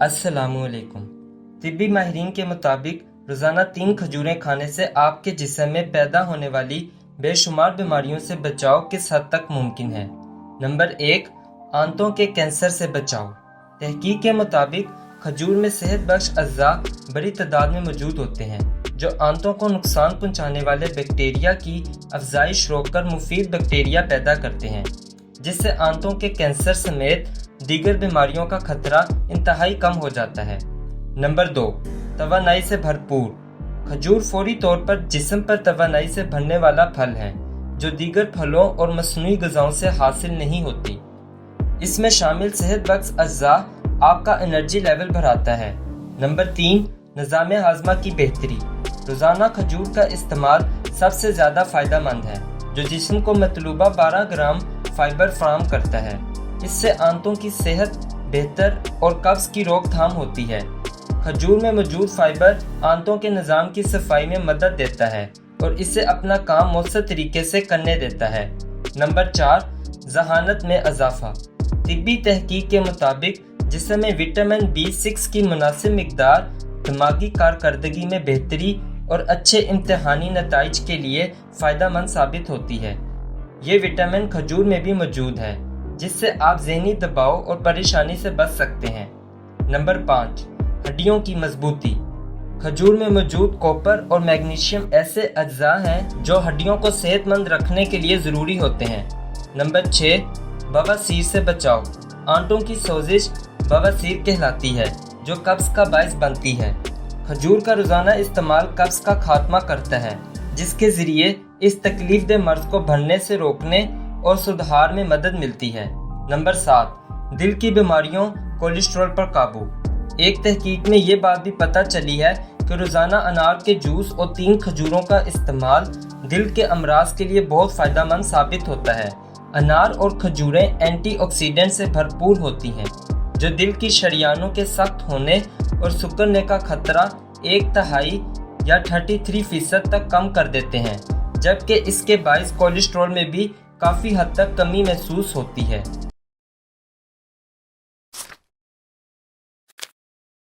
अस्सलाम वालेकुम। तिब्बी माहिरीन के मुताबिक रोज़ाना 3 खजूरें खाने से आपके जिस्म में पैदा होने वाली बेशुमार बीमारियों से बचाव किस हद तक मुमकिन है। नंबर 1, आंतों के कैंसर से बचाव। तहकीक के मुताबिक खजूर में सेहत बख्श अज्जा बड़ी तादाद में मौजूद होते हैं जो आंतों को नुकसान पहुंचाने वाले बैक्टीरिया की अफजाइश रोककर मुफीद बैक्टीरिया पैदा करते हैं, जिससे आंतों के कैंसर समेत दीगर बीमारियों का खतरा इंतहाई कम हो जाता है। नंबर 2, तवानाई से भरपूर। खजूर फौरी तौर पर जिस्म पर तवानाई से भरने वाला फल है जो दीगर फलों और मसनूई ग़िज़ाओं से हासिल नहीं होती। इसमें शामिल सेहत बख्श अज्जा आपका एनर्जी लेवल बढ़ाता है। नंबर 3, निज़ाम हाज़मा की बेहतरी। रोज़ाना खजूर का इस्तेमाल सबसे ज़्यादा फ़ायदा मंद है जो जिस्म को मतलूबा 12 ग्राम फाइबर फराहम करता है। इससे आंतों की सेहत बेहतर और कब्ज़ की रोकथाम होती है। खजूर में मौजूद फाइबर आंतों के निज़ाम की सफाई में मदद देता है और इसे अपना काम मौसर तरीके से करने देता है। नंबर 4, ज़हानत में इजाफा। तिब्बी तहकीक के मुताबिक जिस्म में विटामिन B6 की मुनासिब मिकदार दिमागी कारकर्दगी में बेहतरी और अच्छे इम्तिहानी नताइज के लिए फ़ायदेमंद साबित होती है। ये विटामिन खजूर में भी मौजूद है जिससे आप ज़हनी दबाव और परेशानी से बच सकते हैं। नंबर 5, हड्डियों की मजबूती। खजूर में मौजूद कॉपर और मैग्नीशियम ऐसे अज्जा हैं जो हड्डियों को सेहतमंद रखने के लिए ज़रूरी होते हैं। नंबर 6, बवासीर से बचाव। आंतों की सोजिश बवासीर कहलाती है जो कब्ज़ का बायस बनती है। खजूर का रोज़ाना इस्तेमाल कब्ज़ का खात्मा करता है जिसके ज़रिए इस तकलीफ दे मर्ज़ को बढ़ने से रोकने और सुधार में मदद मिलती है। नंबर 7, दिल की बीमारियों कोलेस्ट्रॉल पर काबू। एक तहकीक में ये बात भी पता चली है कि रोज़ाना अनार के जूस और 3 खजूरों का इस्तेमाल दिल के अमराज के लिए बहुत फ़ायदेमंद साबित होता है। अनार और खजूरें एंटीऑक्सीडेंट से भरपूर होती हैं जो दिल की शरियानों के सख्त होने और सिकुड़ने का खतरा 1/3 या 33% तक कम कर देते हैं, जबकि इसके बायस कोलेस्ट्रॉल में भी काफ़ी हद तक कमी महसूस होती है।